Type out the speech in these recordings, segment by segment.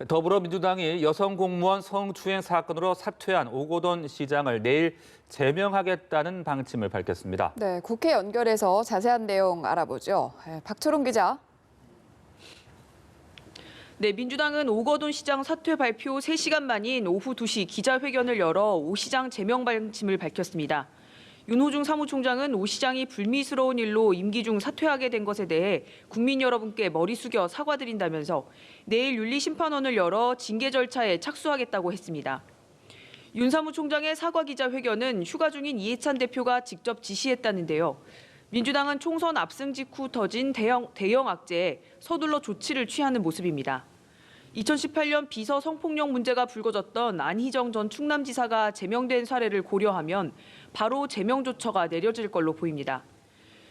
더불어민주당이 여성 공무원 성추행 사건으로 사퇴한 오거돈 시장을 내일 제명하겠다는 방침을 밝혔습니다. 네, 국회 연결해서 자세한 내용 알아보죠. 박철웅 기자. 네, 민주당은 오거돈 시장 사퇴 발표 3시간 만인 오후 2시 기자회견을 열어 오 시장 제명 방침을 밝혔습니다. 윤호중 사무총장은 오 시장이 불미스러운 일로 임기 중 사퇴하게 된 것에 대해 국민 여러분께 머리 숙여 사과드린다면서 내일 윤리심판원을 열어 징계 절차에 착수하겠다고 했습니다. 윤 사무총장의 사과 기자회견은 휴가 중인 이해찬 대표가 직접 지시했다는데요. 민주당은 총선 압승 직후 터진 대형 악재에 서둘러 조치를 취하는 모습입니다. 2018년 비서 성폭력 문제가 불거졌던 안희정 전 충남지사가 제명된 사례를 고려하면 바로 제명 조처가 내려질 걸로 보입니다.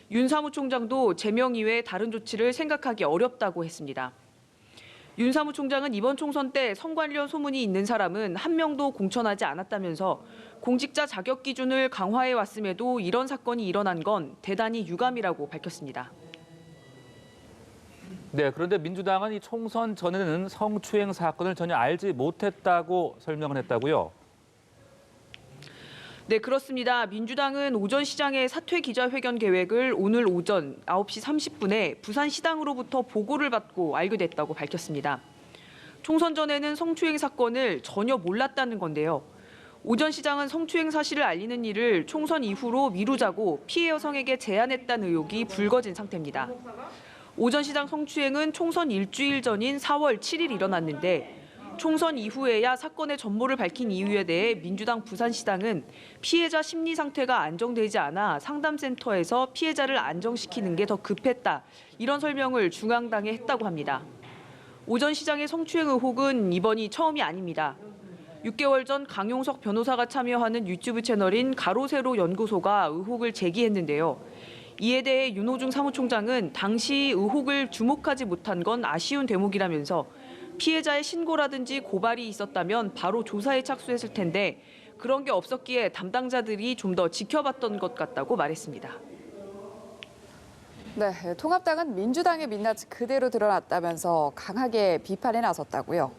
윤 사무총장도 제명 이외에 다른 조치를 생각하기 어렵다고 했습니다. 윤 사무총장은 이번 총선 때 성 관련 소문이 있는 사람은 한 명도 공천하지 않았다면서 공직자 자격 기준을 강화해 왔음에도 이런 사건이 일어난 건 대단히 유감이라고 밝혔습니다. 네, 그런데 민주당은 이 총선 전에는 성추행 사건을 전혀 알지 못했다고 설명을 했다고요? 네, 그렇습니다. 민주당은 오전 시장의 사퇴 기자회견 계획을 오늘 오전 9시 30분에 부산시당으로부터 보고를 받고 알게 됐다고 밝혔습니다. 총선 전에는 성추행 사건을 전혀 몰랐다는 건데요. 오전 시장은 성추행 사실을 알리는 일을 총선 이후로 미루자고 피해 여성에게 제안했다는 의혹이 불거진 상태입니다. 오전 시장 성추행은 총선 일주일 전인 4월 7일 일어났는데 총선 이후에야 사건의 전모를 밝힌 이유에 대해 민주당 부산시당은 피해자 심리 상태가 안정되지 않아 상담센터에서 피해자를 안정시키는 게 더 급했다. 이런 설명을 중앙당에 했다고 합니다. 오전 시장의 성추행 의혹은 이번이 처음이 아닙니다. 6개월 전 강용석 변호사가 참여하는 유튜브 채널인 가로세로 연구소가 의혹을 제기했는데요. 이에 대해 윤호중 사무총장은 당시 의혹을 주목하지 못한 건 아쉬운 대목이라면서 피해자의 신고라든지 고발이 있었다면 바로 조사에 착수했을 텐데 그런 게 없었기에 담당자들이 좀 더 지켜봤던 것 같다고 말했습니다. 네, 통합당은 민주당의 민낯이 그대로 드러났다면서 강하게 비판에 나섰다고요.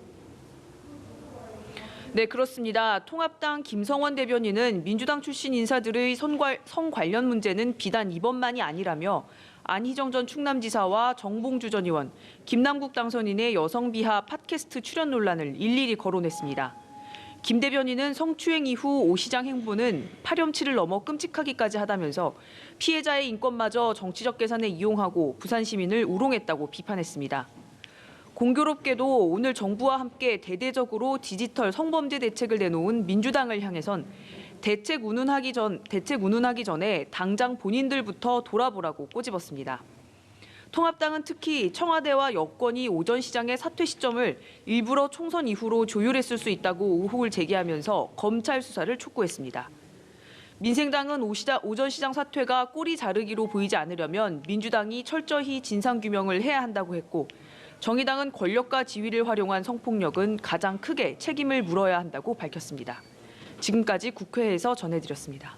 네, 그렇습니다. 통합당 김성원 대변인은 민주당 출신 인사들의 성 관련 문제는 비단 이번만이 아니라며 안희정 전 충남지사와 정봉주 전 의원, 김남국 당선인의 여성 비하 팟캐스트 출연 논란을 일일이 거론했습니다. 김 대변인은 성추행 이후 오 시장 행보는 파렴치를 넘어 끔찍하기까지 하다면서 피해자의 인권마저 정치적 계산에 이용하고 부산 시민을 우롱했다고 비판했습니다. 공교롭게도 오늘 정부와 함께 대대적으로 디지털 성범죄 대책을 내놓은 민주당을 향해선 대책 운운하기 전에 당장 본인들부터 돌아보라고 꼬집었습니다. 통합당은 특히 청와대와 여권이 오전 시장의 사퇴 시점을 일부러 총선 이후로 조율했을 수 있다고 의혹을 제기하면서 검찰 수사를 촉구했습니다. 민생당은 오전 시장 사퇴가 꼬리 자르기로 보이지 않으려면 민주당이 철저히 진상규명을 해야 한다고 했고 정의당은 권력과 지위를 활용한 성폭력은 가장 크게 책임을 물어야 한다고 밝혔습니다. 지금까지 국회에서 전해드렸습니다.